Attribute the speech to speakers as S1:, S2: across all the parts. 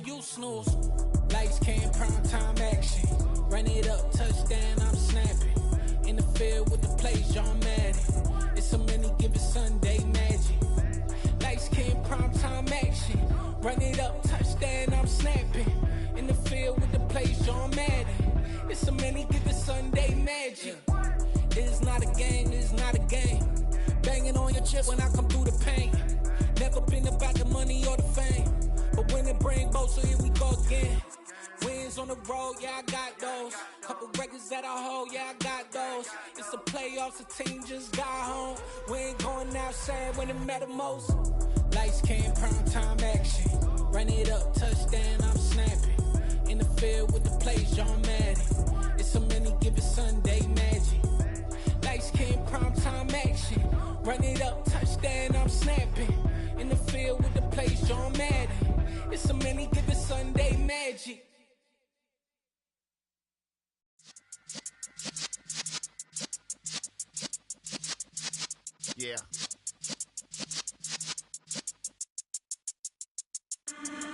S1: you snooze. Lights came, prime time action. Run it up, touchdown, I'm snapping. In the field with the plays, John Madden. It's so many, give it Sunday magic. Lights came, prime time action. Run it up, touchdown, I'm snapping. In the field with the plays, John Madden. It's so many, give it Sunday magic. It is not a game, it is not a game. Banging on your chip when I come through the paint. Never been about the money or the fame. But when it bring both, so here we go again. Wins on the road, yeah, I got those. Couple records that I hold, yeah, I got those. It's the playoffs, the team just got home. We ain't going outside when it matter most. Lights came, prime time action. Run it up, touchdown, I'm snapping. In the field with the plays, John Madden. It's so many, give it Sunday magic. Lights came, prime time action. Run it up, touchdown, I'm snapping. In the field with the plays, John Madden. It's so many, give it Sunday magic.
S2: Yeah.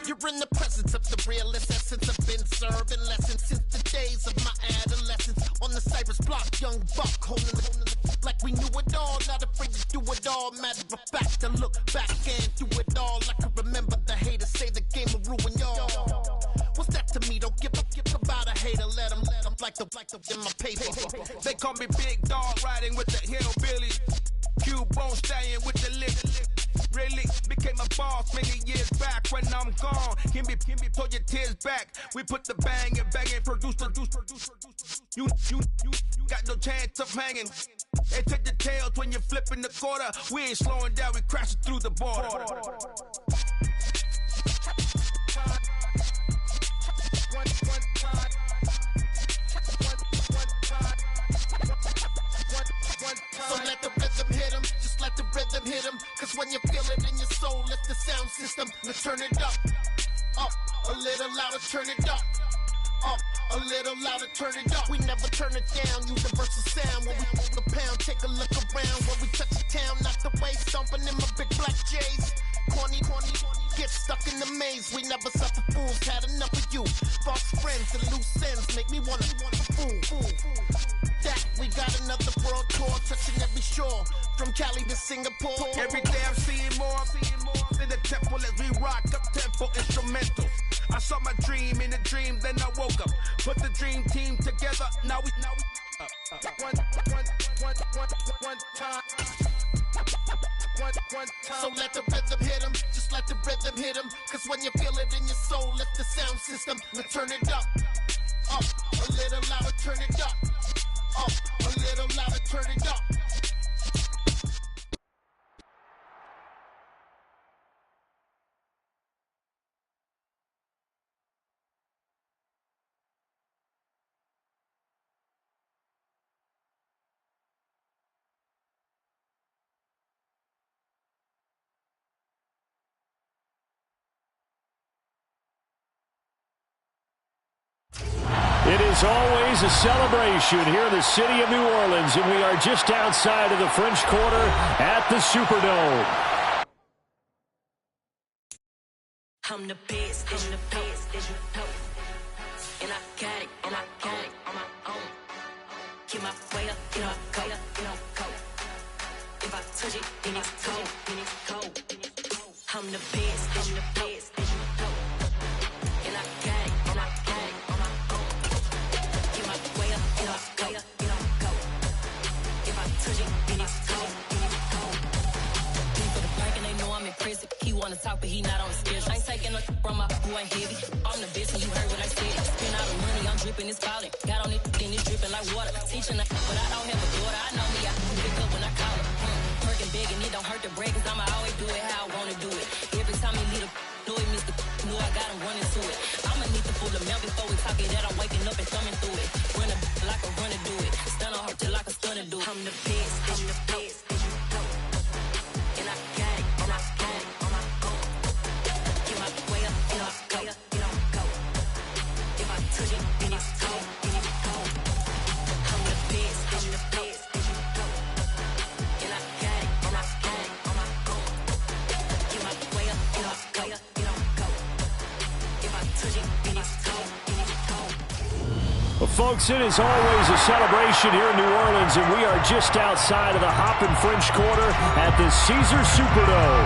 S2: You're in the presence of the realest essence. I've been serving lessons since the days of my adolescence. On the Cypress block, young buck, holding it like we knew it all. Not afraid to do it all. Matter of fact, I look back and do it all. I can remember the haters say the game will ruin y'all. What's that to me? Don't give about a hater. Let them like the in my paper.
S3: They call me Big Dog, riding with the hillbillies. Cubone stallion with the lick. Really became a boss many years back. When I'm gone, can be pull your tears back. We put the bang and produce. You got no chance of hanging. They take the tails when you're flipping the quarter. We ain't slowing down, we crashing through the border.
S2: So let the rhythm hit him, just let the rhythm hit him. Cause when you feel it in your soul, lift the sound system. Let's turn it up, a little louder, turn it up, a little louder, turn it up. We never turn it down, universal sound. When we move the pound, take a look around. When we touch the town, not the way, stomping in my big black J's. Corny, get stuck in the maze. We never suffer fools, had enough of you. False friends and loose ends make me wanna fool. That we got another world tour, touching every shore, from Cali to Singapore.
S3: Every day I'm seeing more in the temple as we rock up tempo instrumentals. I saw my dream in a dream, then I woke up. Put the dream team together, now we one time.
S2: So let the rhythm hit him, just let the rhythm hit him. Cause when you feel it in your soul, lift the sound system. Now turn it up, a little louder, turn it up, a little louder, turn it up.
S4: It is always a celebration here in the city of New Orleans, and we are just outside of the French Quarter at the Superdome.
S5: I'm the best, and I got it, on my own. Get my way up, get up, go. If I touch it, then it's cold. I'm the best, and I got it, on my own. Get my way up, get up, go. If I touch it, then it's cold. For the park and they know I'm impressive. He wanna talk, but he not on the schedule. I ain't taking no from my boy heavy. I'm the best, and you heard what I said. Spend all the money, I'm dripping, it's falling. Got on it, then it's dripping like water. Teaching her, but I don't have a daughter. I know me, I can pick up when I call her. Working big, and it don't hurt to break, cause I'ma always do it how I wanna do it. Every time he lead a know it, Mr. Know I got him running to it. I'ma need to pull the mail before we talk it, that I'm waking up and thumbing through it. Run a like a runner do it. Stun on her till like a stunner do it. I'm the best, and I got it, on my own. Get my way up, get up, go. If I touch it, then it's cold. I'm the best, and I got it, on my own. Get my way up, get up, go. If I
S4: Well, folks, it is always a celebration here in New Orleans, and we are just outside of the Hoppin' French Quarter at the Caesars Superdome.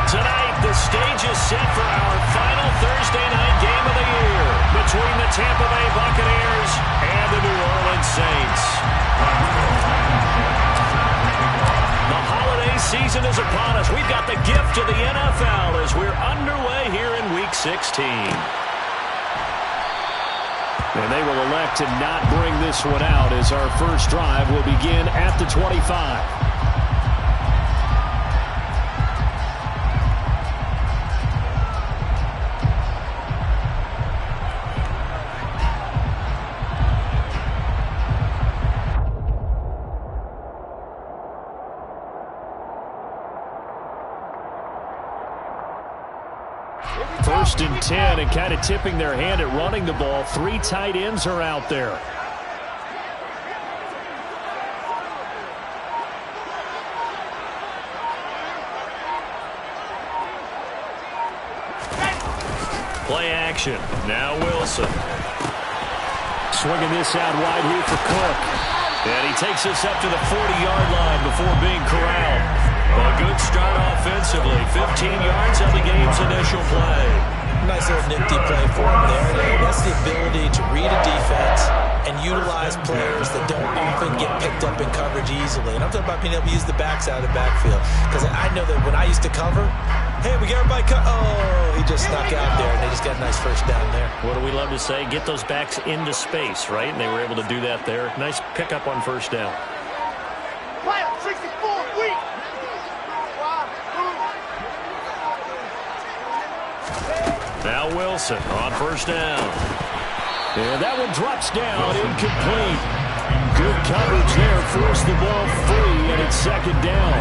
S4: Tonight, the stage is set for our final Thursday night game of the year between the Tampa Bay Buccaneers and the New Orleans Saints. The holiday season is upon us. We've got the gift of the NFL as we're underway here in Week 16. And they will elect to not bring this one out as our first drive will begin at the 25. First and 10, and kind of tipping their hand at running the ball. 3 tight ends are out there. Play action. Now Wilson. Swinging this out wide here for Cook. And he takes this up to the 40-yard line before being corralled. A good start offensively. 15 yards on the game's initial play.
S6: Nice little nifty play for him there. That's the ability to read a defense and utilize players that don't often get picked up in coverage easily. And I'm talking about being able to use the backside of the backfield. Because I know that when I used to cover, hey, we got everybody cut. Oh, he just snuck out there, and they just got a nice first down there.
S4: What do we love to say? Get those backs into space, right? And they were able to do that there. Nice pickup on first down. Now Wilson on first down. And that one drops down, incomplete. Good coverage there, forced the ball free, and it's second down.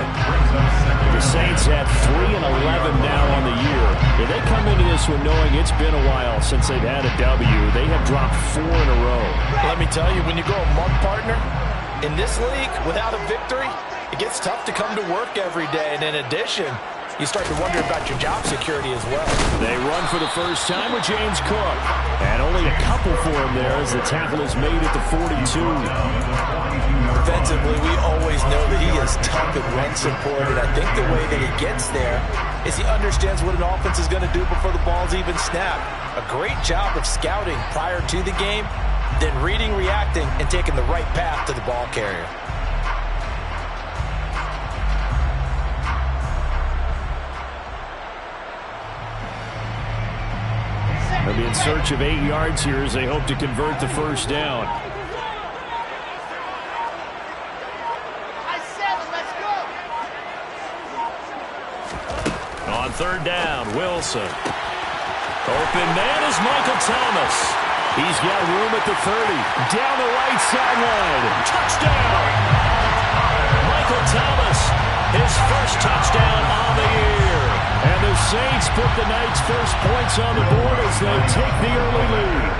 S4: The Saints have 3 and 11 now on the year. Yeah, they come into this one knowing it's been a while since they've had a W. They have dropped 4 in a row.
S6: Let me tell you, when you go a month partner, in this league, without a victory, it gets tough to come to work every day. And in addition, you start to wonder about your job security as well.
S4: They run for the first time with James Cook. And only a couple for him there as the tackle is made at the 42.
S6: Defensively, we always know that he is tough and run support. And I think the way that he gets there is he understands what an offense is going to do before the ball's even snapped. A great job of scouting prior to the game, then reading, reacting, and taking the right path to the ball carrier.
S4: They'll be in search of 8 yards here as they hope to convert the first down. On third down, Wilson. Open man is Michael Thomas. He's got room at the 30. Down the right sideline. Touchdown! Michael Thomas, his first touchdown on the year. And the Saints put the night's first points on the board as they take the early lead.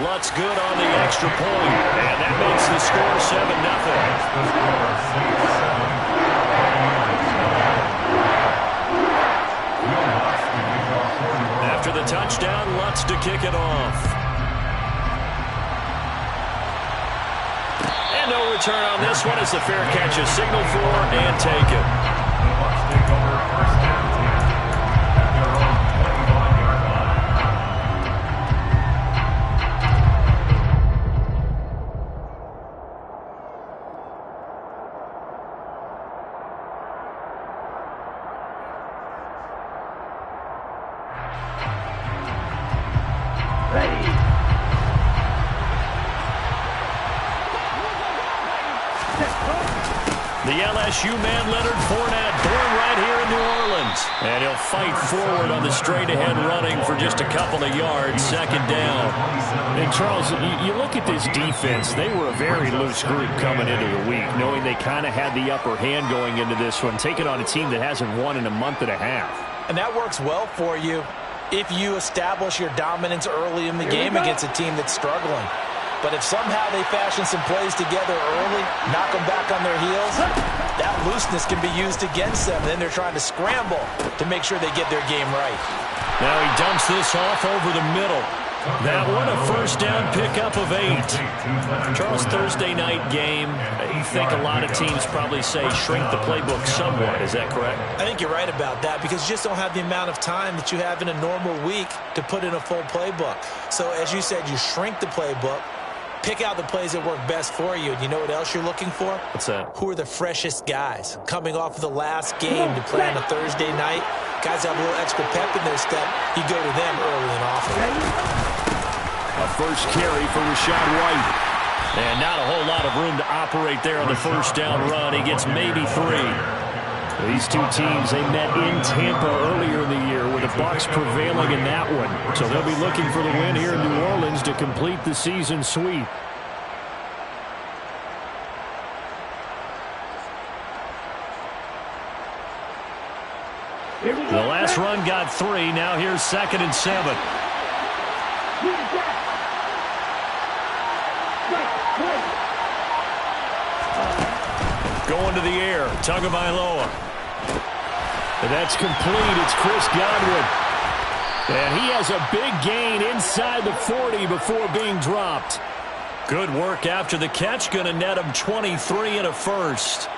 S4: Lutz good on the extra point, and that makes the score 7-0. After the touchdown, Lutz to kick it off. No return on this one as the fair catch is signaled for and taken. The LSU man, Leonard Fournette, born right here in New Orleans. And he'll fight forward on the straight-ahead running for just a couple of yards, second down. And, Charles, you look at this defense. They were a very loose group coming into the week, knowing they kind of had the upper hand going into this one, taking on a team that hasn't won in a month and a half.
S6: And that works well for you if you establish your dominance early in the game against a team that's struggling. But if somehow they fashion some plays together early, knock them back on their heels, that looseness can be used against them. Then they're trying to scramble to make sure they get their game right.
S4: Now he dumps this off over the middle. That one, a first down pickup of 8. Charles, Thursday night game, you think a lot of teams probably say shrink the playbook somewhat. Is that correct?
S6: I think you're right about that because you just don't have the amount of time that you have in a normal week to put in a full playbook. So as you said, you shrink the playbook, pick out the plays that work best for you. And you know what else you're looking for?
S4: What's that?
S6: Who are the freshest guys coming off of the last game to play on a Thursday night? Guys have a little extra pep in their step. You go to them early and often.
S4: A first carry for Rachaad White. And not a whole lot of room to operate there on the first down run. He gets maybe 3. These two teams, they met in Tampa earlier in the year with the Bucs prevailing in that one. So they'll be looking for the win here in New Orleans to complete the season sweep. The last run got 3. Now here's 2nd and 7. Going to the air, Tagovailoa. And that's complete. It's Chris Godwin. And he has a big gain inside the 40 before being dropped. Good work after the catch. Going to net him 23 and a first.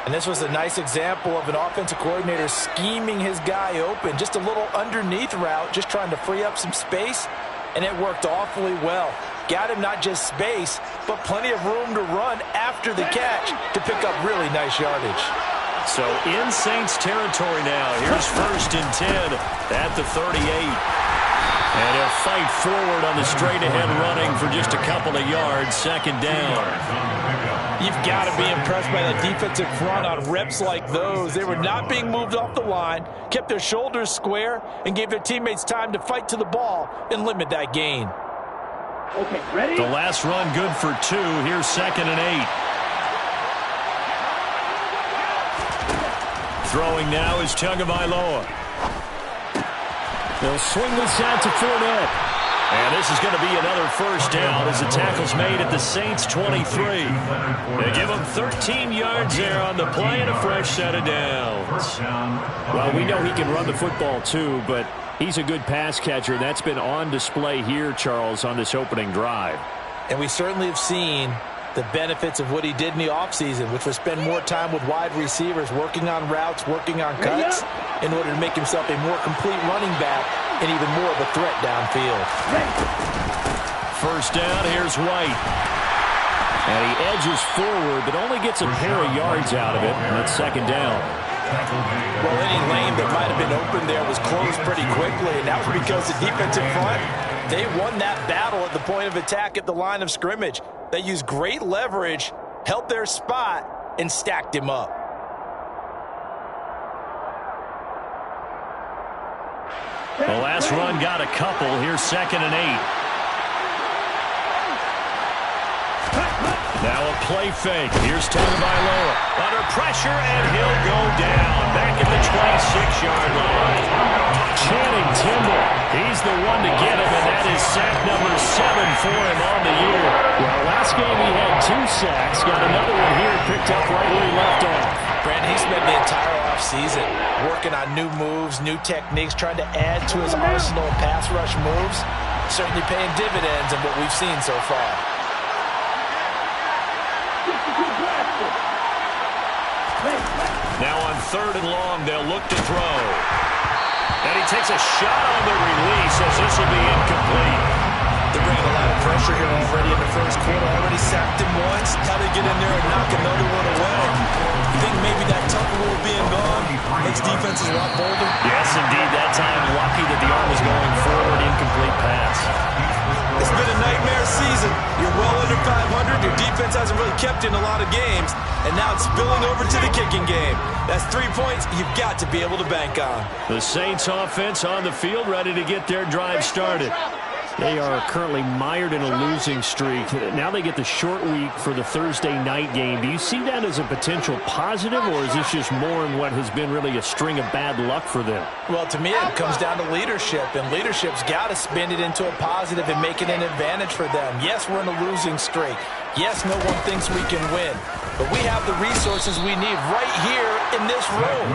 S6: And this was a nice example of an offensive coordinator scheming his guy open. Just a little underneath route, just trying to free up some space. And it worked awfully well. Got him not just space, but plenty of room to run after the catch to pick up really nice yardage.
S4: So in Saints territory now. Here's 1st and 10 at the 38. And he'll fight forward on the straight-ahead running for just a couple of yards. 2nd down.
S6: You've got to be impressed by that defensive front on reps like those. They were not being moved off the line, kept their shoulders square, and gave their teammates time to fight to the ball and limit that gain.
S7: Okay, ready?
S4: The last run good for 2. Here's 2nd and 8. Throwing now is Tagovailoa. They'll swing this out to Fournette. And this is going to be another first down as the tackle's made at the Saints 23. They give him 13 yards there on the play and a fresh set of downs. Well, we know he can run the football too, but he's a good pass catcher. That's been on display here, Charles, on this opening drive.
S6: And we certainly have seen the benefits of what he did in the offseason, which was spend more time with wide receivers, working on routes, working on cuts, in order to make himself a more complete running back and even more of a threat downfield.
S4: First down, here's White. And he edges forward, but only gets a pair of yards out of it, and it's 2nd down.
S6: Well, any lane that might have been open there was closed pretty quickly, and that was because the defensive front, they won that battle at the point of attack at the line of scrimmage. They used great leverage, held their spot, and stacked him up.
S4: The last run got a couple. Here's 2nd and 8. Now a play fake. Here's Tagovailoa. Under pressure, and he'll go down. Back at the 26-yard line. Channing Tindall. He's the one to get him, and that is sack number 7 for him on the year. Well, last game he had 2 sacks. Got another one here picked up right where he left off.
S6: Brandon, he spent the entire offseason working on new moves, new techniques, trying to add to his arsenal of pass rush moves. Certainly paying dividends in what we've seen so far.
S4: Now on 3rd and long, they'll look to throw. And he takes a shot on the release as this will be incomplete.
S6: They're bringing a lot of pressure here already in the first quarter. Already sacked him once. How to get in there and knock another one away. You think maybe that Tucker rule being gone makes defenses a lot bolder?
S4: Yes, indeed. That time, lucky that the arm was going forward. Incomplete pass.
S6: It's been a nightmare season. You're well under 500. Your defense hasn't really kept in a lot of games. And now it's spilling over to the kicking game. That's 3 points you've got to be able to bank on.
S4: The Saints offense on the field, ready to get their drive started. They are currently mired in a losing streak. Now they get the short week for the Thursday night game. Do you see that as a potential positive, or is this just more in what has been really a string of bad luck for them?
S6: Well, to me, it comes down to leadership, and leadership's got to spin it into a positive and make it an advantage for them. Yes, we're in a losing streak, Yes, no one thinks we can win, but we have the resources we need right here in this room.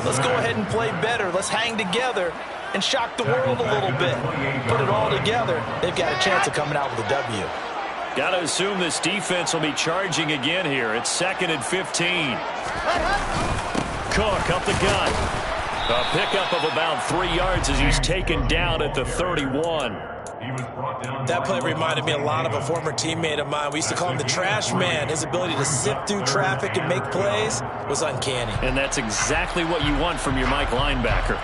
S6: Let's go ahead and play better. Let's hang together and shock the world a little bit. Put it all together, they've got a chance of coming out with a W.
S4: Got to assume this defense will be charging again here. It's 2nd and 15. Cook up the gut. A pickup of about 3 yards as he's taken down at the 31.
S6: That play reminded me a lot of a former teammate of mine. We used to call him the trash man. His ability to sift through traffic and make plays was uncanny.
S4: And that's exactly what you want from your Mike linebacker.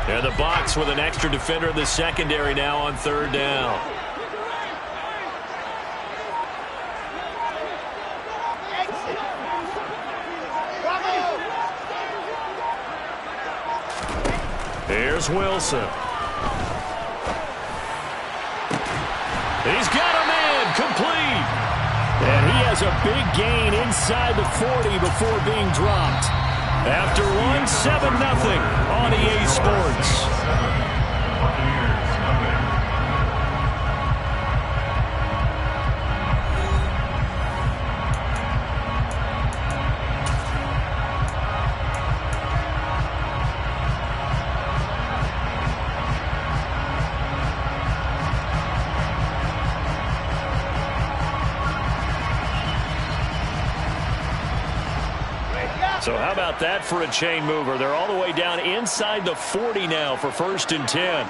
S4: And the box with an extra defender in the secondary now on 3rd down. Here's Wilson. He's got a man complete. And he has a big gain inside the 40 before being dropped. After one, 7-0 on EA Sports. So how about that for a chain mover? They're all the way down inside the 40 now for 1st and 10.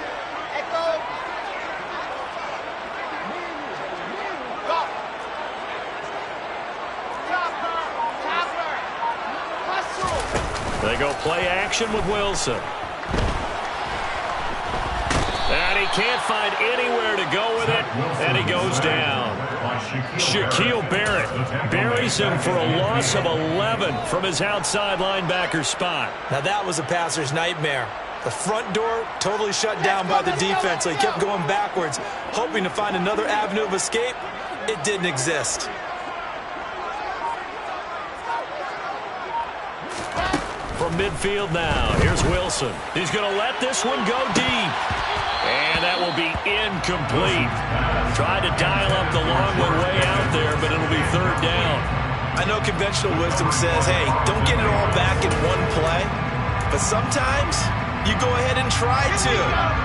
S4: They go play action with Wilson. And he can't find anywhere to go with it, and he goes down. Shaquille Barrett buries him for a loss of 11 from his outside linebacker spot.
S6: Now that was a passer's nightmare. The front door totally shut down by the defense, so he kept going backwards, hoping to find another avenue of escape. It didn't exist.
S4: From midfield now, here's Wilson. He's going to let this one go deep. And that will be incomplete. Tried to dial up the long one way out there, but it'll be 3rd down.
S6: I know conventional wisdom says, hey, don't get it all back in one play. But sometimes you go ahead and try to.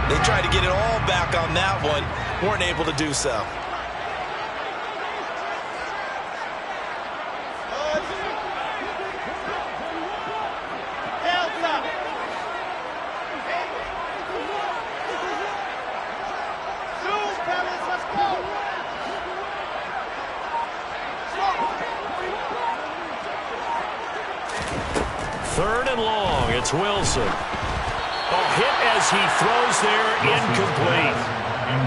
S6: They tried to get it all back on that one. Weren't able to do so.
S4: Wilson. A hit as he throws there, incomplete.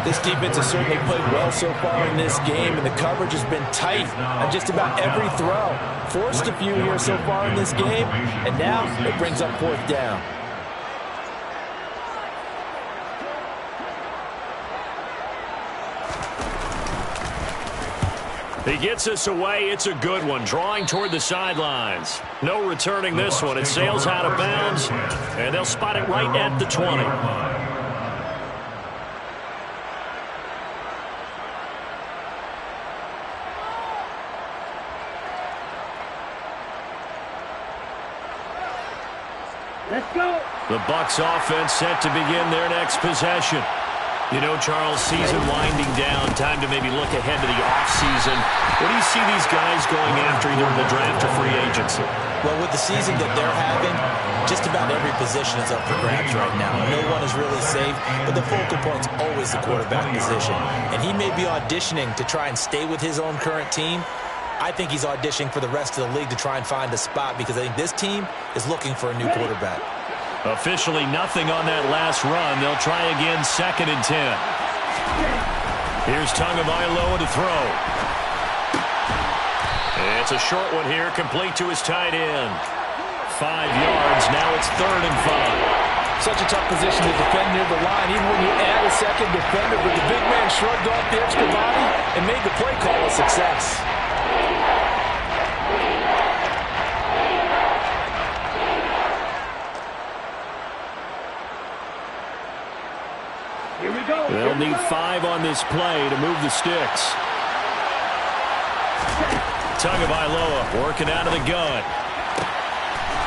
S6: This defense has certainly played well so far in this game, and the coverage has been tight on just about every throw. Forced a few here so far in this game, and now it brings up 4th down.
S4: He gets us away. It's a good one. Drawing toward the sidelines. No returning this one. It sails out of bounds, and they'll spot it right at the 20.
S7: Let's go.
S4: The Bucs offense set to begin their next possession. You know, Charles, season winding down, time to maybe look ahead to the offseason. What do you see these guys going after either in the draft or free agency?
S6: Well, with the season that they're having, just about every position is up for grabs right now. No one is really safe, but the focal point's always the quarterback position. And he may be auditioning to try and stay with his own current team. I think he's auditioning for the rest of the league to try and find a spot because I think this team is looking for a new quarterback.
S4: Officially nothing on that last run. They'll try again, 2nd and 10. Here's Tagovailoa to throw. It's a short one here, complete to his tight end. 5 yards, now it's 3rd and 5.
S6: Such a tough position to defend near the line, even when you add a second defender, but the big man shrugged off the extra body and made the play call a success.
S4: They'll need 5 on this play to move the sticks. Tagovailoa working out of the gun.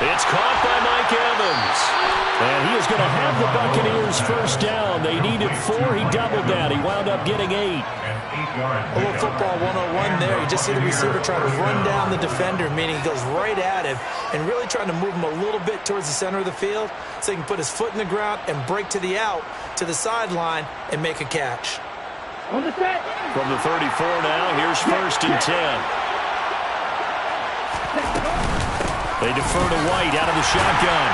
S4: It's caught by Mike Evans. And he is going to have the Buccaneers first down. They needed 4. He doubled that. He wound up getting 8.
S6: A little football 101 there. You just see the receiver trying to run down the defender, meaning he goes right at him and really trying to move him a little bit towards the center of the field so he can put his foot in the ground and break to the out, to the sideline, and make a catch.
S4: From the 34 now, here's 1st and 10. They defer to White out of the shotgun.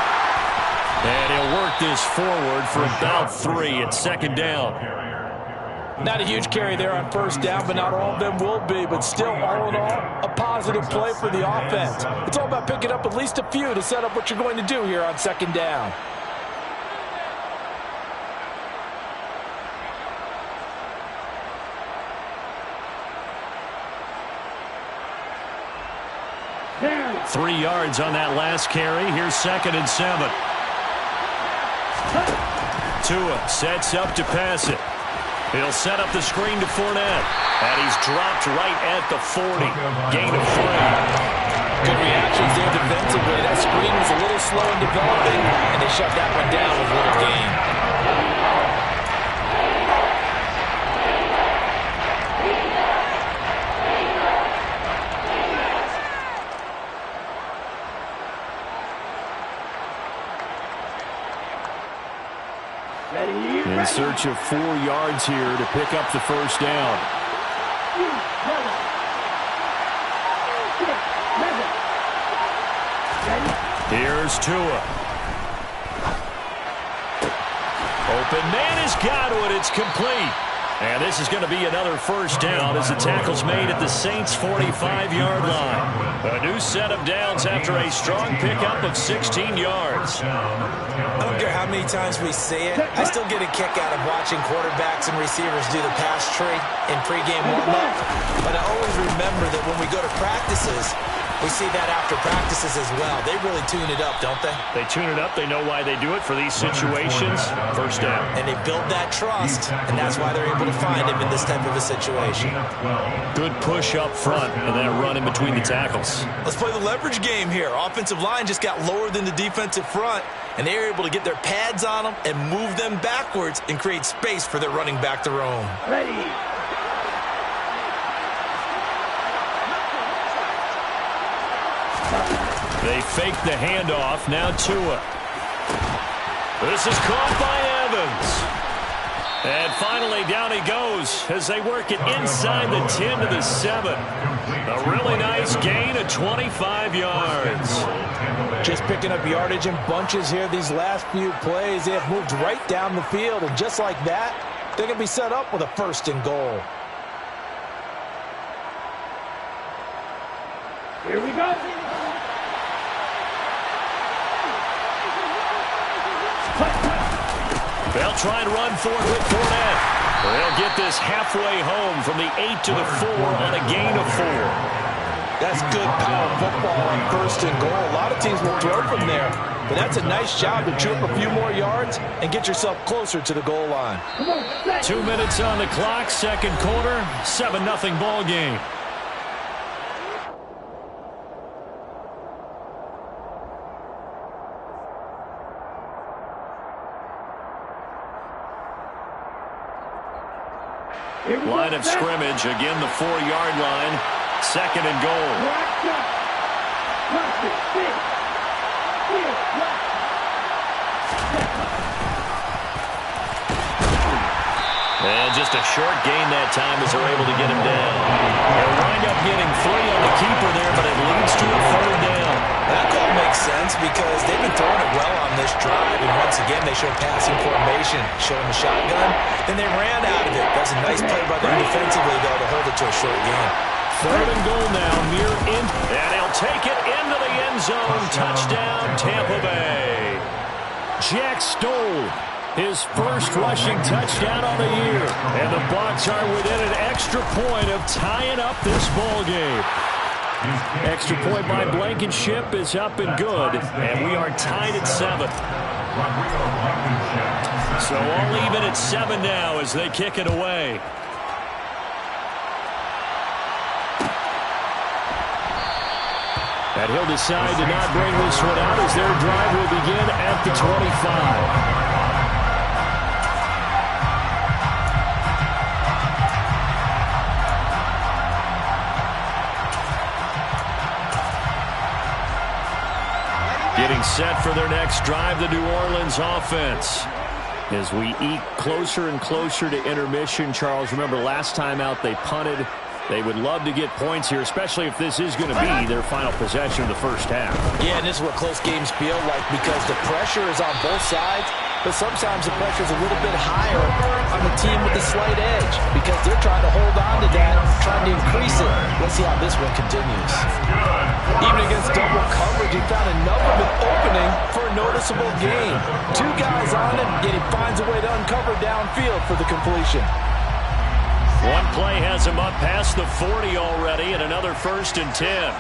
S4: And he'll work this forward for about 3 at 2nd down.
S6: Not a huge carry there on 1st down, but not all of them will be. But still, all in all, a positive play for the offense. It's all about picking up at least a few to set up what you're going to do here on 2nd down.
S4: There. 3 yards on that last carry. Here's 2nd and 7. Tua sets up to pass it. He'll set up the screen to Fournette. And he's dropped right at the 40. Gain of 3.
S6: Good reactions there defensively. That screen was a little slow in developing, and they shut that one down with little gain.
S4: In search of 4 yards here to pick up the first down. Here's Tua. Open man has got it. It's complete. And this is going to be another first down as the tackle's made at the Saints' 45-yard line. A new set of downs after a strong pickup of 16 yards.
S6: I don't care how many times we say it, I still get a kick out of watching quarterbacks and receivers do the pass tree in pregame warm-up. But I always remember that when we go to practices, we see that after practices as well. They really tune it up, don't they?
S4: They tune it up. They know why they do it for these situations. First down.
S6: And they build that trust, and that's why they're able to find him in this type of a situation.
S4: Good push up front, and then a run in between the tackles.
S6: Let's play the leverage game here. Offensive line just got lower than the defensive front, and they were able to get their pads on them and move them backwards and create space for their running back to roam.
S7: Ready.
S4: They fake the handoff. Now Tua. This is caught by Evans. And finally down he goes as they work it inside the 10 to the 7. A really nice gain of 25 yards.
S6: Just picking up yardage in bunches here these last few plays. They have moved right down the field, and just like that, they're going to be set up with a 1st and goal.
S7: Here we go.
S4: They'll try and run for it with Fournette. They'll get this halfway home from the 8 to the 4 on a gain of 4.
S6: That's good power football on 1st and goal. A lot of teams will throw from there, but that's a nice job to chew up a few more yards and get yourself closer to the goal line.
S4: 2 minutes on the clock, 2nd quarter, 7-0 ball game. Line of scrimmage, again the 4-yard line, 2nd and goal. And just a short gain that time as they're able to get him down. They'll wind up getting 3 on the keeper there, but it leads to a 3rd down.
S6: That call makes sense because they've been throwing it well on this drive, and once again they show passing formation, showing the shotgun. Then they ran out of it. That's a nice play by them defensively, though, to hold it to a short game.
S4: 3rd and goal now, near in, and he'll take it into the end zone. Touchdown, Tampa Bay. Jack Stoll, his first rushing touchdown on the year, and the Bucs are within an extra point of tying up this ball game. Extra point by Blankenship is up and good, and we are tied at 7. So all even at 7 now as they kick it away. And he'll decide to not bring this one out as their drive will begin at the 25. Getting set for their next drive, the New Orleans offense. As we eke closer and closer to intermission, Charles, remember last time out they punted. They would love to get points here, especially if this is going to be their final possession of the first half.
S6: Yeah, and this is what close games feel like because the pressure is on both sides, but sometimes the pressure is a little bit higher on the team with the slight edge because they're trying to hold on to that, trying to increase it. Let's see how this one continues. Even against double coverage, he found enough of an opening for a noticeable gain. 2 guys on him, yet he finds a way to uncover downfield for the completion.
S4: One play has him up past the 40 already, and another 1st and 10.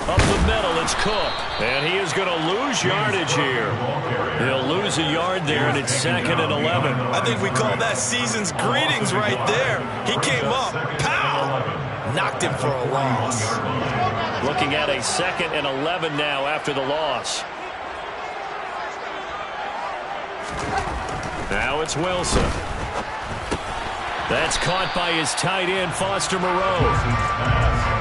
S4: Up the middle, it's Cook. And he is going to lose yardage here. He'll lose a yard there, and it's 2nd and 11.
S6: I think we call that season's greetings right there. He came up, pow! Knocked him for a loss.
S4: Looking at a 2nd and 11 now after the loss. Now it's Wilson. That's caught by his tight end, Foster Moreau.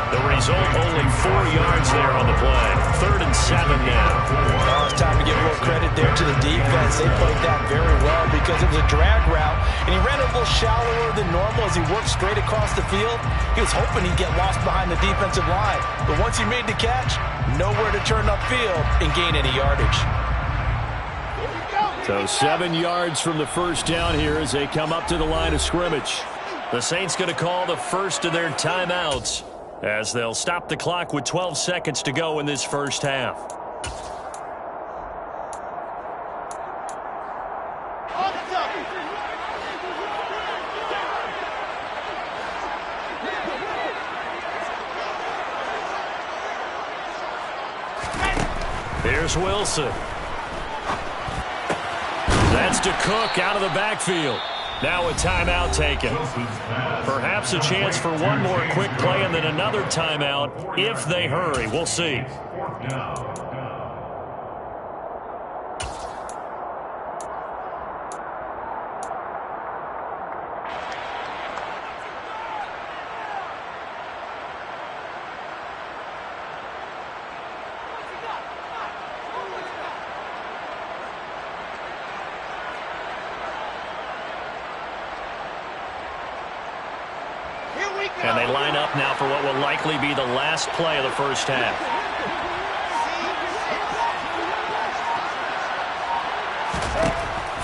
S4: The result, only 4 yards there on the play. 3rd and 7 now.
S6: Oh, it's time to give a little credit there to the defense. They played that very well because it was a drag route, and he ran a little shallower than normal as he worked straight across the field. He was hoping he'd get lost behind the defensive line, but once he made the catch, nowhere to turn upfield and gain any yardage.
S4: So 7 yards from the first down here as they come up to the line of scrimmage. The Saints going to call the first of their timeouts as they'll stop the clock with 12 seconds to go in this first half. Here's Wilson. That's to Cook out of the backfield. Now a timeout taken. Perhaps a chance for one more quick play and then another timeout if they hurry. We'll see. And they line up now for what will likely be the last play of the first half.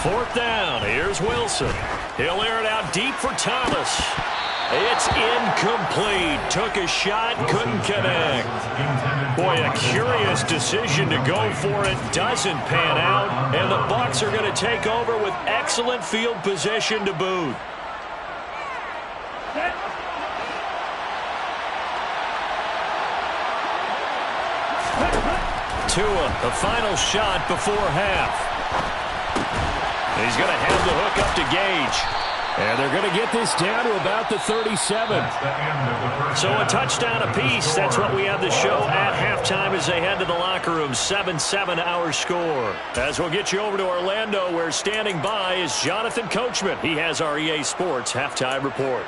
S4: Fourth down. Here's Wilson. He'll air it out deep for Thomas. It's incomplete. Took a shot, couldn't connect. Boy, a curious decision to go for it. Doesn't pan out. And the Bucs are going to take over with excellent field position to boot. Tua, the final shot before half. He's going to have the hook up to Gage. And they're going to get this down to about the 37. So a touchdown apiece. That's what we have the show at halftime as they head to the locker room. 7-7 our score. As we'll get you over to Orlando, where standing by is Jonathan Coachman. He has our EA Sports halftime report.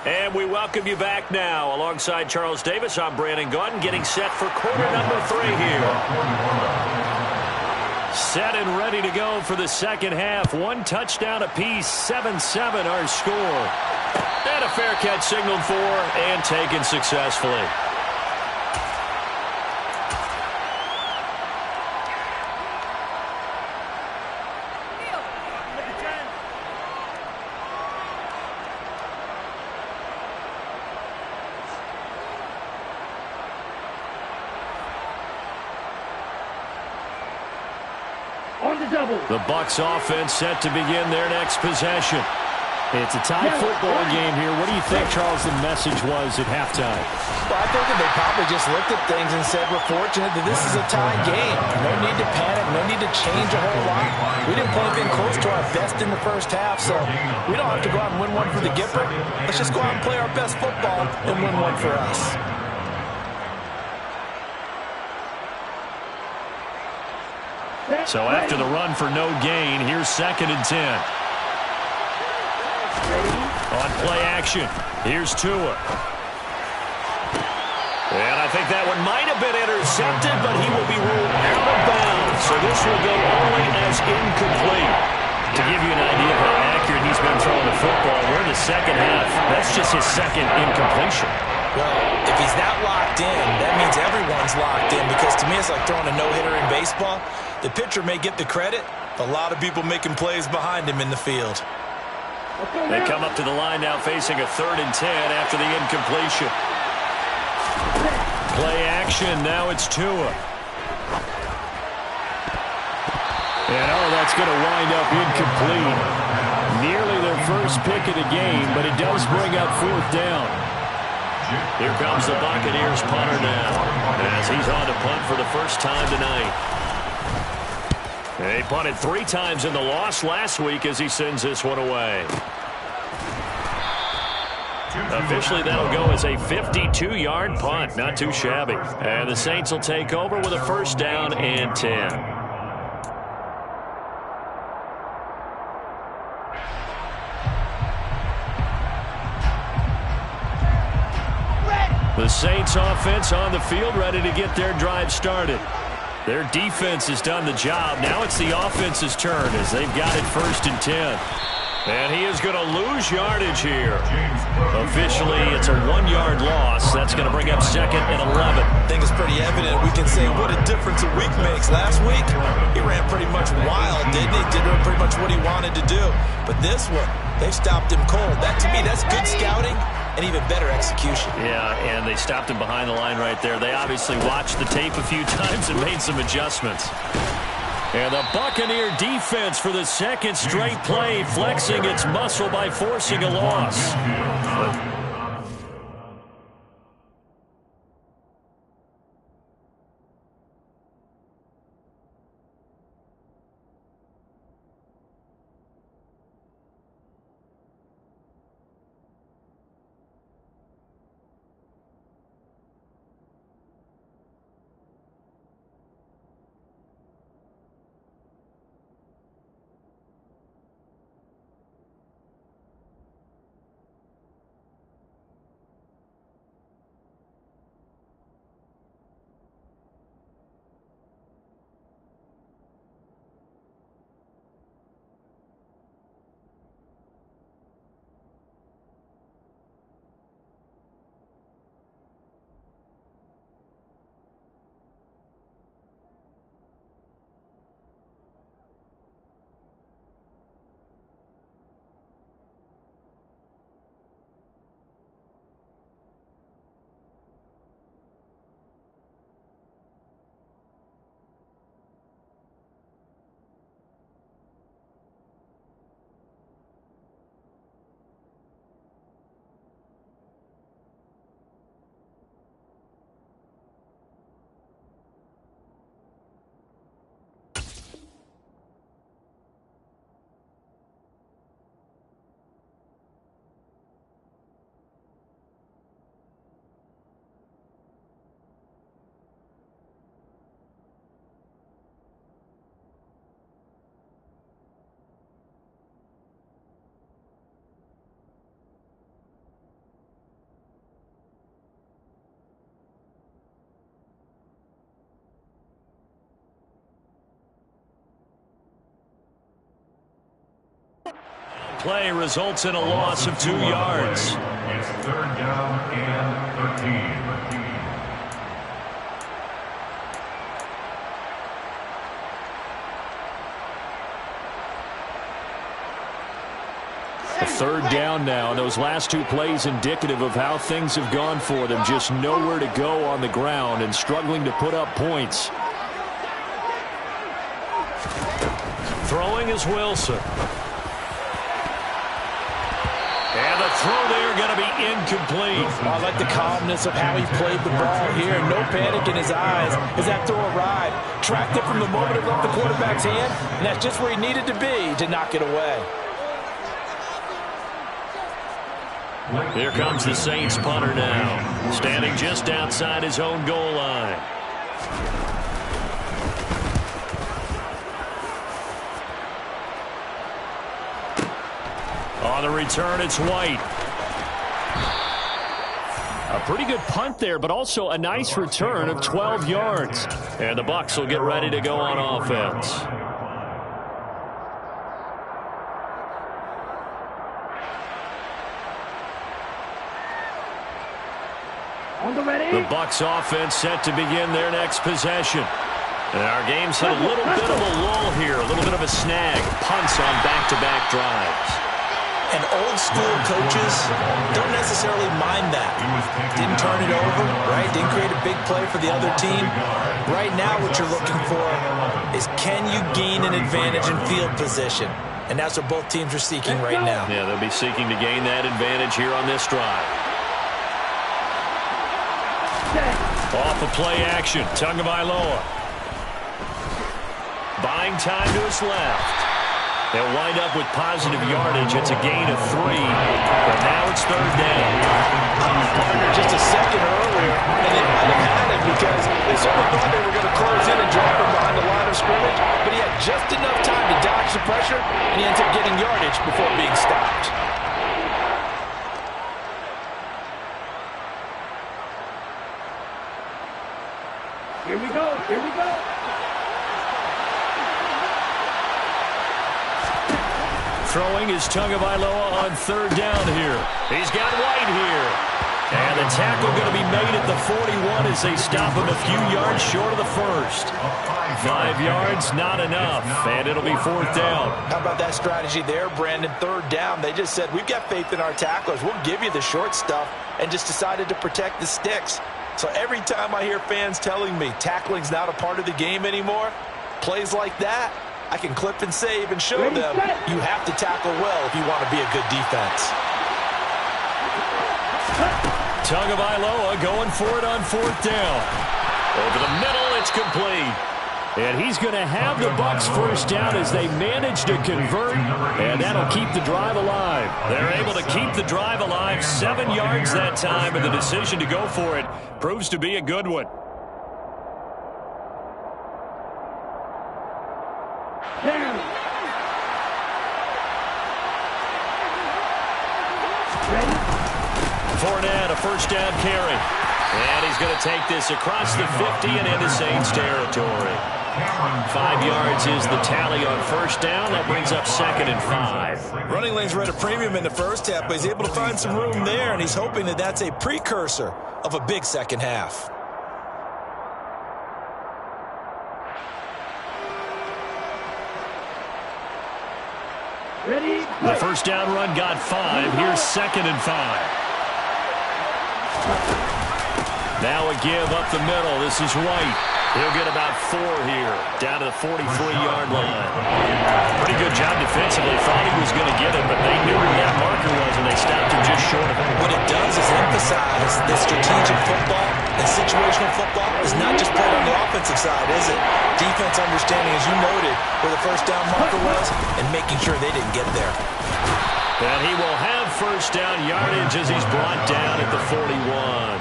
S4: And we welcome you back now. Alongside Charles Davis, I'm Brandon Gaudin, getting set for quarter number 3 here. Set and ready to go for the second half. 1 touchdown apiece, 7-7 our score. And a fair catch signaled for and taken successfully. The Bucs offense set to begin their next possession.
S8: It's a tie football game here. What do you think, Charles, the message was at halftime?
S6: Well, I think that they probably just looked at things and said, we're fortunate that this is a tie game. No need to panic. No need to change a whole lot. We didn't play anything close to our best in the first half, so we don't have to go out and win one for the Gipper. Let's just go out and play our best football and win one for us.
S4: So after the run for no gain, here's 2nd and 10. On play action, here's Tua. And I think that one might have been intercepted, but he will be ruled out of bounds. So this will go only as incomplete. To give you an idea of how accurate he's been throwing the football, we're in the second half. That's just his 2nd incompletion.
S6: Well, if he's that locked in, that means everyone's locked in, because to me it's like throwing a no-hitter in baseball. The pitcher may get the credit, but a lot of people making plays behind him in the field.
S4: They come up to the line now facing a 3rd and 10 after the incompletion. Play action, now it's Tua. And that's going to wind up incomplete. Nearly their first pick of the game, but it does bring up 4th down. Here comes the Buccaneers punter now, as he's on to punt for the first time tonight. They punted 3 times in the loss last week as he sends this one away. Officially, that'll go as a 52-yard punt. Not too shabby. And the Saints will take over with a 1st down and 10. The Saints offense on the field, ready to get their drive started. Their defense has done the job. Now it's the offense's turn as they've got it 1st and 10. And he is going to lose yardage here. Officially, it's a 1-yard loss. That's going to bring up 2nd and 11.
S6: I think it's pretty evident. We can say what a difference a week makes. Last week, he ran pretty much wild, didn't he? Did pretty much what he wanted to do. But this one, they stopped him cold. That, to me, that's good scouting and even better execution.
S4: Yeah, and they stopped him behind the line right there. They obviously watched the tape a few times and made some adjustments. And the Buccaneer defense for the 2nd straight play, flexing its muscle by forcing a loss. Play results in a loss of 2 yards.
S9: It's 3rd down and 13.
S4: A 3rd down now. Those last 2 plays indicative of how things have gone for them. Just nowhere to go on the ground and struggling to put up points. is Wilson. And the throw there going to be incomplete.
S6: I like the calmness of how he played the ball here. No panic in his eyes as that throw arrived. Tracked it from the moment it left the quarterback's hand, and that's just where he needed to be to knock it away.
S4: Here comes the Saints punter now, standing just outside his own goal line. On the return, it's White.
S8: A pretty good punt there, but also a nice return of 12 yards.
S4: And the Bucs will get ready to go on offense. The Bucs offense set to begin their next possession. And our game's hit a little bit of a lull here, a little bit of a snag. Punts on back-to-back drives.
S6: And old-school coaches don't necessarily mind that. Didn't turn it over, right? Didn't create a big play for the other team. Right now what you're looking for is, can you gain an advantage in field position? And that's what both teams are seeking right now.
S4: Yeah, they'll be seeking to gain that advantage here on this drive. Off of play action, Tagovailoa. Buying time to his left. They'll wind up with positive yardage. It's a gain of 3, but now it's third down.
S6: Just a second earlier, and they might have had him because they certainly thought they were going to close in and drop him behind the line of scrimmage, but he had just enough time to dodge the pressure, and he ends up getting yardage before being stopped.
S7: Here we go. Here we go.
S4: Throwing is Tagovailoa on third down here. He's got White here. And the tackle going to be made at the 41 as they stop him a few yards short of the first. 5 yards, not enough, and it'll be fourth down.
S6: How about that strategy there, Brandon? Third down, they just said, we've got faith in our tacklers. We'll give you the short stuff, and just decided to protect the sticks. So every time I hear fans telling me tackling's not a part of the game anymore, plays like that, I can clip and save and show them you have to tackle well if you want to be a good defense.
S4: Tagovailoa going for it on fourth down. Over the middle, it's complete. And he's going to have the Bucs first down as they manage to convert, and that'll keep the drive alive. They're able to keep the drive alive, 7 yards that time, and the decision to go for it proves to be a good one. Fournette, a first down carry. And he's going to take this across the 50 and into Saints territory. 5 yards is the tally on first down. That brings up 2nd and 5.
S6: Running lanes were at a premium in the first half, but he's able to find some room there, and he's hoping that that's a precursor of a big second half.
S7: Ready?
S4: The first down run got 5. Here's 2nd and 5. Now a give up the middle. This is White. He'll get about 4 here, down to the 43-yard line. Pretty good job defensively. Thought he was going to get it, but they knew where that marker was, and they stopped him just short of it.
S6: What it does is emphasize that strategic football and situational football is not just played on the offensive side, is it? Defense understanding, as you noted, where the first down marker was and making sure they didn't get there.
S4: And he will have first down yardage as he's brought down at the 41.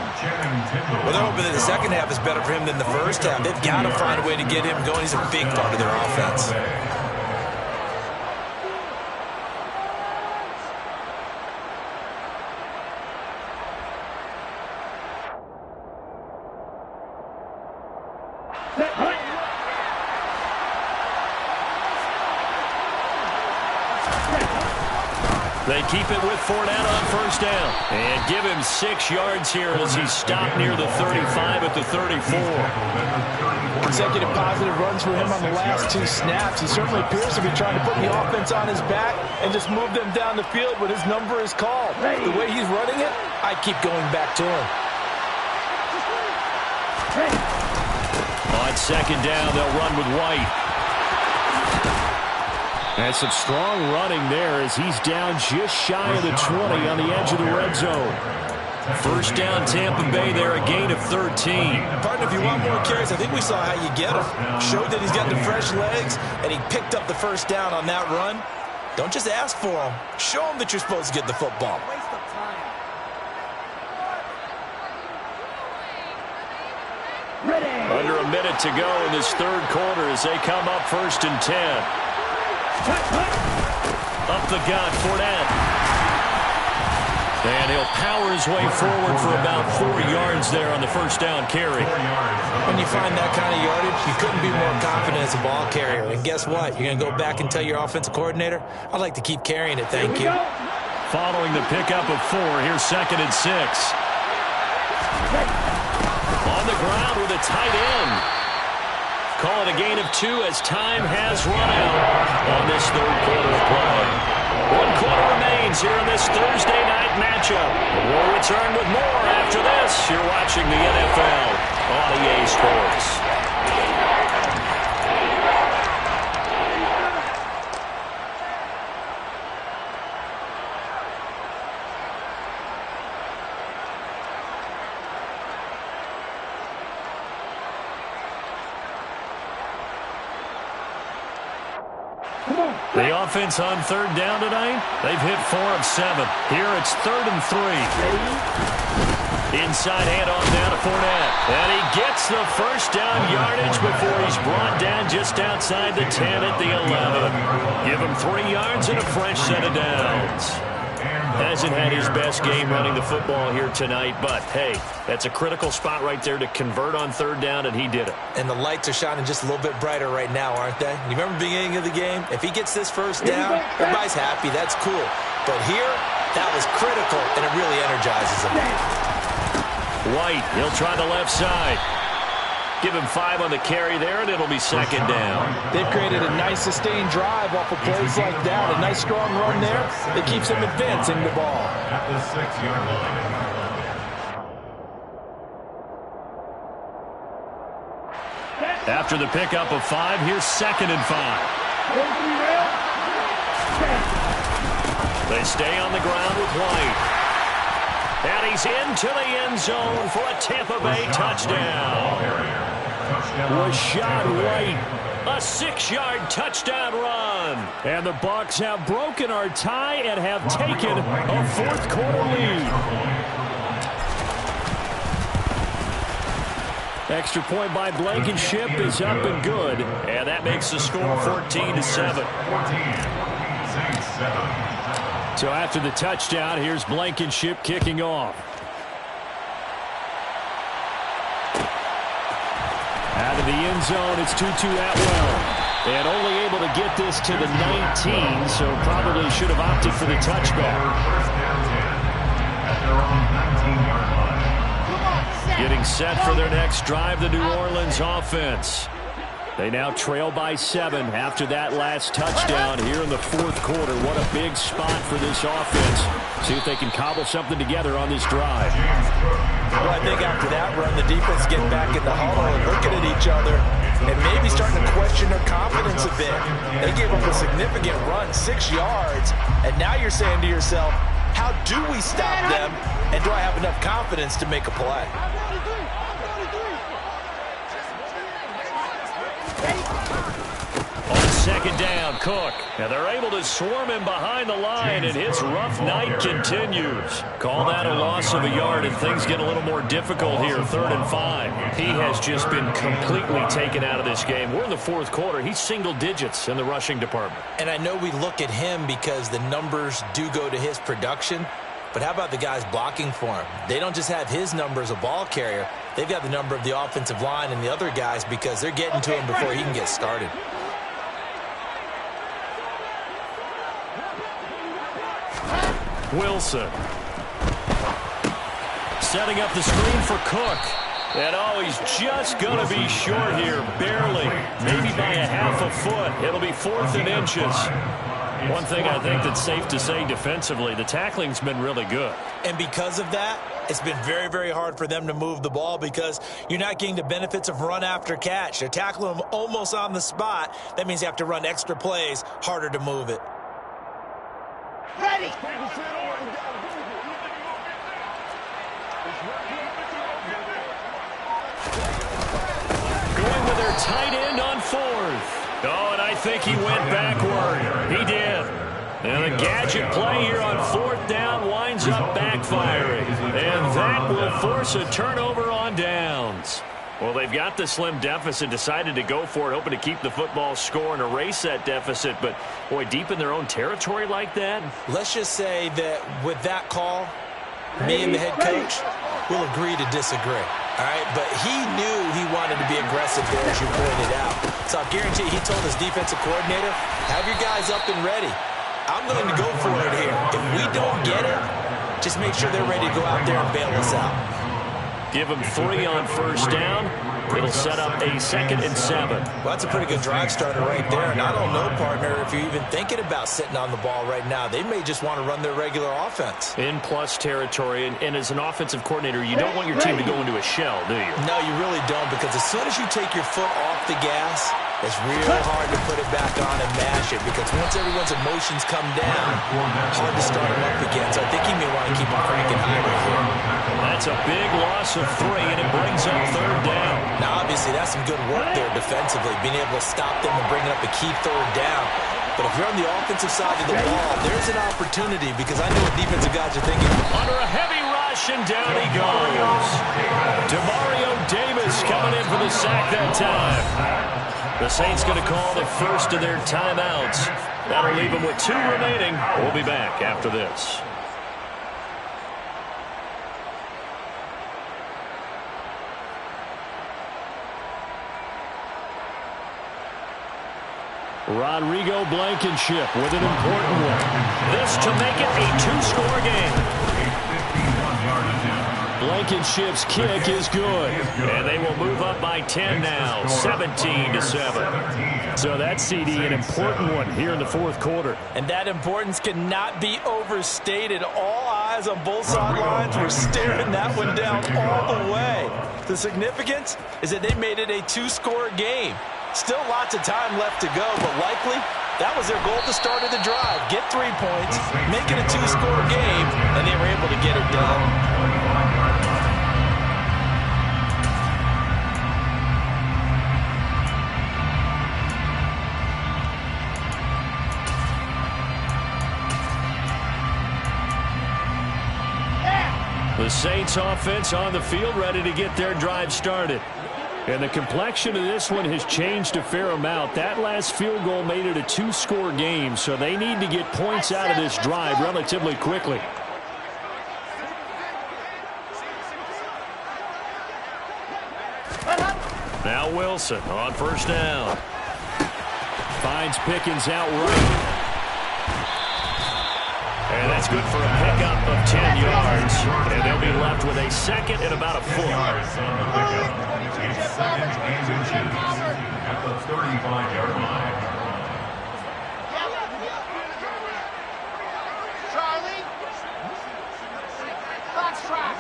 S6: Well, they're hoping that the second half is better for him than the first half. They've got to find a way to get him going. He's a big part of their offense.
S4: They keep it with Fournette on first down. And give him 6 yards here as he's stopped near the 35 at the 34.
S6: Consecutive positive runs for him on the last 2 snaps. He certainly appears to be trying to put the offense on his back and just move them down the field when his number is called. The way he's running it, I keep going back to him. On
S4: second down, they'll run with White.
S8: And some strong running there as he's down just shy of the 20 on the edge of the red zone. First down, Tampa Bay there, a gain of 13.
S6: Partner, if you want more carries, I think we saw how you get him. Showed that he's got the fresh legs, and he picked up the first down on that run. Don't just ask for him. Show him that you're supposed to get the football.
S8: Under a minute to go in this third quarter as they come up 1st and 10. Up the gut, Fournette. And he'll power his way forward for about 4 yards there on the first down carry.
S6: When you find that kind of yardage, you couldn't be more confident as a ball carrier. And guess what? You're going to go back and tell your offensive coordinator, I'd like to keep carrying it, thank you.
S8: Following the pickup of 4, here's 2nd and 6. On the ground with a tight end. Call it a gain of 2 as time has run out on this third quarter of play. 1 quarter remains here in this Thursday night matchup. We'll return with more after this. You're watching the NFL on EA Sports. The offense on 3rd down tonight, they've hit 4 of 7. Here it's 3rd and 3. Inside handoff down to Fournette. And he gets the first down yardage before he's brought down just outside the 10 at the 11. Give him 3 yards and a fresh set of downs. Hasn't had his best game running the football here tonight, but hey, that's a critical spot right there to convert on 3rd down, and he did it.
S6: And the lights are shining just a little bit brighter right now, aren't they? You remember the beginning of the game? If he gets this first down, everybody's happy. That's cool. But here, that was critical, and it really energizes him.
S8: White, he'll try the left side. Give him 5 on the carry there, and it'll be 2nd down.
S10: They've created a nice sustained drive off of plays like that. A nice strong run there that keeps them advancing the ball.
S9: At the 6-yard line.
S8: After the pickup of 5, here's 2nd and 5. They stay on the ground with White. And he's into the end zone for a Tampa Bay touchdown. Rachaad White, a 6-yard touchdown run. And the Bucs have broken our tie and have taken a 4th quarter lead. Extra point by Blankenship is up and good. And that makes the score 14-7. So after the touchdown, here's Blankenship kicking off. Out of the end zone, it's Tutu Atwell. And only able to get this to the 19, so probably should have opted for the touchback. Getting set for their next drive, the New Orleans offense. They now trail by 7 after that last touchdown here in the 4th quarter. What a big spot for this offense. See if they can cobble something together on this drive.
S6: Well, I think after that run, the defense get back in the huddle and looking at each other and maybe starting to question their confidence a bit. They gave up a significant run, 6 yards, and now you're saying to yourself, how do we stop them, and do I have enough confidence to make a play?
S8: On 2nd down, Cook. And they're able to swarm him behind the line, and his rough night continues. Call that a loss of a yard, and things get a little more difficult here, 3rd and 5. He has just been completely taken out of this game. We're in the 4th quarter. He's single digits in the rushing department.
S6: And I know we look at him because the numbers do go to his production, but how about the guys blocking for him? They don't just have his number as a ball carrier. They've got the number of the offensive line and the other guys because they're getting to him before he can get started.
S8: Wilson. Setting up the screen for Cook. And oh, he's just going to be short here, barely. Maybe by a half a foot. It'll be 4th and inches.
S4: One thing I think that's safe to say defensively, the tackling's been really good.
S6: And because of that, it's been very, very hard for them to move the ball because you're not getting the benefits of run after catch. They're tackling them almost on the spot. That means you have to run extra plays, harder to move it.
S2: Ready.
S4: Going with their tight end on fourth. Oh, and I think he went backward. He did. And a gadget play here on fourth down winds up backfiring. And that will force a turnover on downs. Well, they've got the slim deficit, decided to go for it, hoping to keep the football score and erase that deficit. But, boy, deep in their own territory like that?
S6: Let's just say that with that call, me and the head coach will agree to disagree. All right, but he knew he wanted to be aggressive there, as you pointed out. So I guarantee you, he told his defensive coordinator, have your guys up and ready. I'm going to go for it here. If we don't get it, just make sure they're ready to go out there and bail us out.
S4: Give them 3 on first down. It'll set up a 2nd and 7.
S6: Well, that's a pretty good drive starter right there. And I don't know, partner, if you're even thinking about sitting on the ball right now. They may just want to run their regular offense.
S4: In plus territory. And as an offensive coordinator, you don't want your team to go into a shell, do you?
S6: No, you really don't, because as soon as you take your foot off the gas, it's real hard to put it back on and mash it, because once everyone's emotions come down, hard to start them up again. So I think he may want to keep them cranking high right here.
S4: That's a big loss of 3, and it brings up 3rd down.
S6: Now, obviously, that's some good work there defensively, being able to stop them and bringing up a key 3rd down. But if you're on the offensive side of the ball, there's an opportunity, because I know what defensive guys are thinking.
S4: Under a heavy rush, and down he goes. Demario Davis coming in for the sack that time. The Saints going to call the first of their timeouts. That'll leave them with 2 remaining. We'll be back after this. Rodrigo Blankenship with an important one. This to make it a 2-score game. Blankenship's kick is good. And they will move up by 10 now, 17-7. So that CD, an important one here in the 4th quarter.
S6: And that importance cannot be overstated. All eyes on both sidelines were staring that one down all the way. The significance is that they made it a 2-score game. Still lots of time left to go, but likely that was their goal at the start of the drive. Get 3 points, make it a 2-score game, and they were able to get it done.
S4: The Saints offense on the field, ready to get their drive started. And the complexion of this one has changed a fair amount. That last field goal made it a 2-score game, so they need to get points out of this drive relatively quickly. Now Wilson on first down. Finds Pickens out right. And that's good for a pickup of 10 yards. And they'll be left with a 2nd and about a 4.
S9: It's 2nd and 2 at the 35-yard line.
S2: Charlie. Fox track.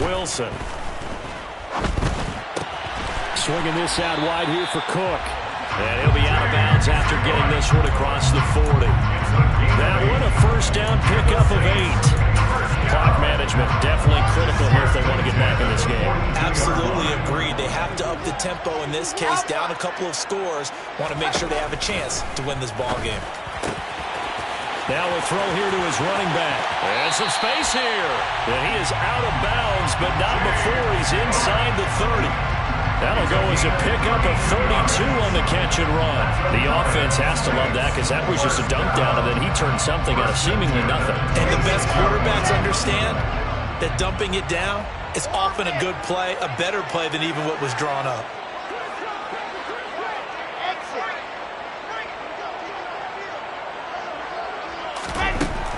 S4: Wilson. Swinging this out wide here for Cook. And he'll be out of bounds after getting this one across the 40. That one a first down pickup of 8. Clock management definitely critical here if they want to get back in this game.
S6: Absolutely agreed. They have to up the tempo in this case, down a couple of scores. Want to make sure they have a chance to win this ball game.
S4: Now a throw here to his running back. And some space here. And he is out of bounds, but not before he's inside the 30. That'll go as a pickup of 32 on the catch and run. The offense has to love that, because that was just a dump down, and then he turned something out of seemingly nothing.
S6: And the best quarterbacks understand that dumping it down is often a good play, a better play than even what was drawn up.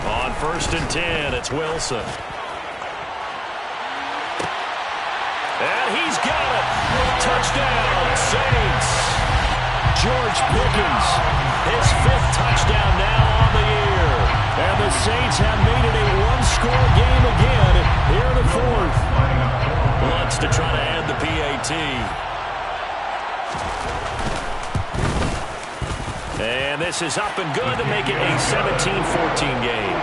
S4: On 1st and 10, it's Wilson. And he's got it. Touchdown, Saints.
S8: George Pickens. His 5th touchdown now on the year. And the Saints have made it a one-score game again here in the 4th. Wants to try to add the PAT. And this is up and good to make it a 17-14 game.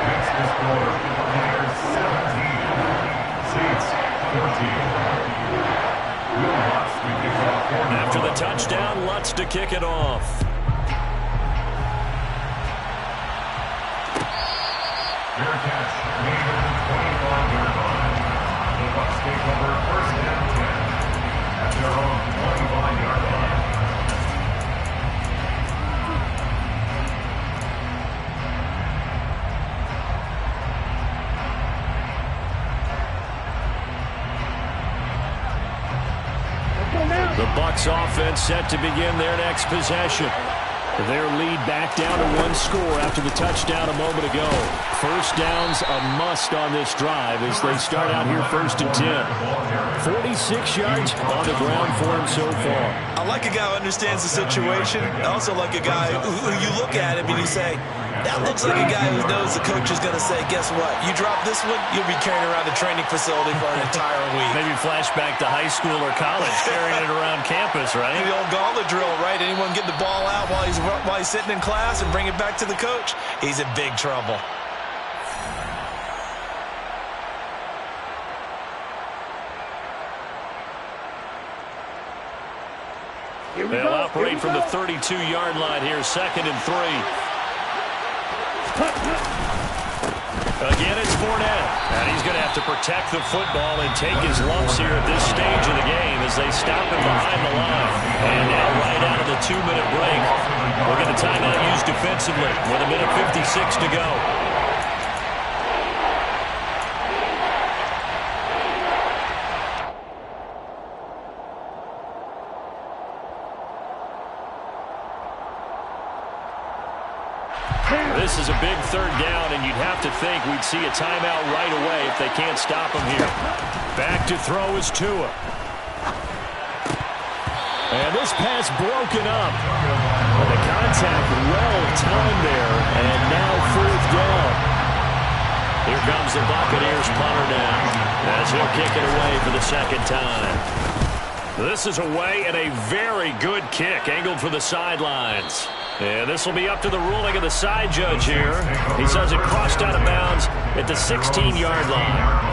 S8: After the touchdown, Lutz to kick it off.
S9: Fair catch made at the 25-yard line. The Bucs take over 1st and 10 at their own 25-yard line.
S8: The Bucs offense set to begin their next possession. Their lead back down to 1 score after the touchdown a moment ago. First down's a must on this drive as they start out here 1st and 10. 46 yards on the ground for him so far.
S6: I like a guy who understands the situation. I also like a guy who you look at him and you say, that looks like a guy who knows the coach is going to say, guess what? You drop this one, you'll be carrying around the training facility for an entire week.
S8: Maybe flashback to high school or college, carrying it around campus, right?
S6: The old gauntlet drill, right? Anyone get the ball out while he's sitting in class and bring it back to the coach? He's in big trouble.
S8: They'll operate from the 32-yard line here, 2nd and 3. Again, it's Fournette. And he's going to have to protect the football and take his lumps here at this stage of the game as they stop him behind the line. And now right out of the 2-minute break, we'll get a timeout used defensively with 1:56 to go. This is a big 3rd down, and you'd have to think we'd see a timeout right away if they can't stop him here. Back to throw is Tua. And this pass broken up. Well, the contact well-timed there, and now 4th down. Here comes the Buccaneers punter now as he'll kick it away for the 2nd time. This is away and a very good kick, angled for the sidelines. And this will be up to the ruling of the side judge here. He says it crossed out of bounds at the 16-yard line.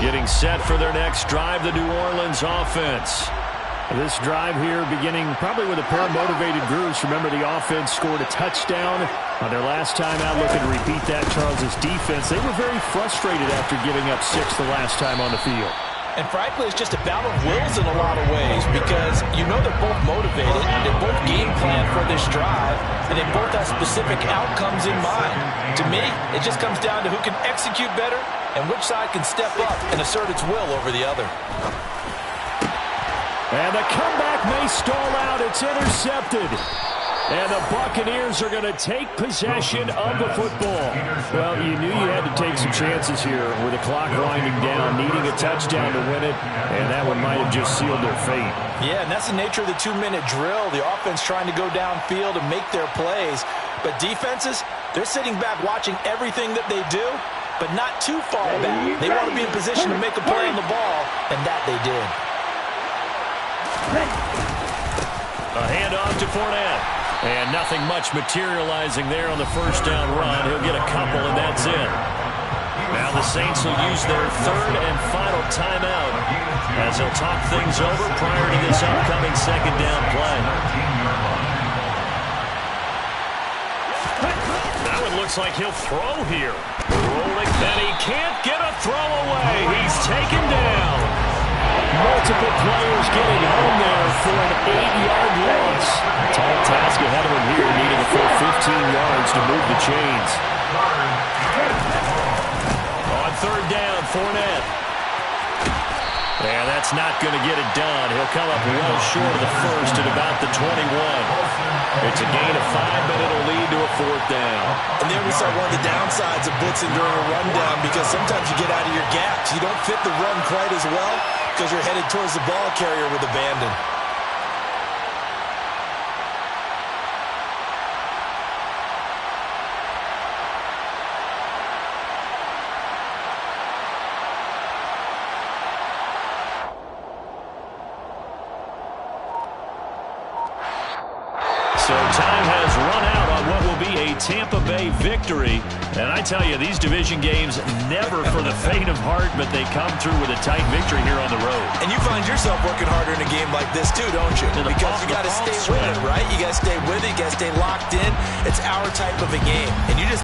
S8: Getting set for their next drive, the New Orleans offense. This drive here beginning probably with a pair of motivated groups. Remember, the offense scored a touchdown on their last time out. Looking to repeat that. Charles' defense, they were very frustrated after giving up 6 the last time on the field.
S6: And frankly, it's just a battle of wills in a lot of ways because you know they're both motivated, they both game plan for this drive, and they both have specific outcomes in mind. To me, it just comes down to who can execute better and which side can step up and assert its will over the other.
S8: And the comeback may stall out. It's intercepted. And the Buccaneers are going to take possession of the football. Well, you knew you had to take some chances here with the clock winding down, needing a touchdown to win it, and that one might have just sealed their fate.
S6: Yeah, and that's the nature of the 2-minute drill. The offense trying to go downfield and make their plays. But defenses, they're sitting back watching everything that they do, but not too far back. They want to be in position to make a play on the ball, and that they did.
S8: A handoff to Fournette. And nothing much materializing there on the 1st down run. He'll get a couple, and that's it. Now the Saints will use their 3rd and final timeout as they'll talk things over prior to this upcoming 2nd down play. Now it looks like he'll throw here. Rolling, and he can't get a throw away. He's taken down. Multiple players getting home there for an 8-yard loss. Tall task ahead of him here, needing a full 15 yards to move the chains. On 3rd down, Fournette. And that's not going to get it done. He'll come up well short of the 1st at about the 21.
S4: It's a gain of 5, but it'll lead to a 4th down.
S6: And there we saw one of the downsides of blitzing during a rundown, because sometimes you get out of your gaps. You don't fit the run quite as well because you're headed towards the ball carrier with abandon.
S4: So time has run out on what will be a Tampa Bay victory. And I tell you, these division games, never for the faint of heart, but they come through with a tight victory here on the road.
S6: And you find yourself working harder in a game like this too, don't you? Because you got to stay with it, right? You got to stay with it. You got to stay locked in. It's our type of a game. And you just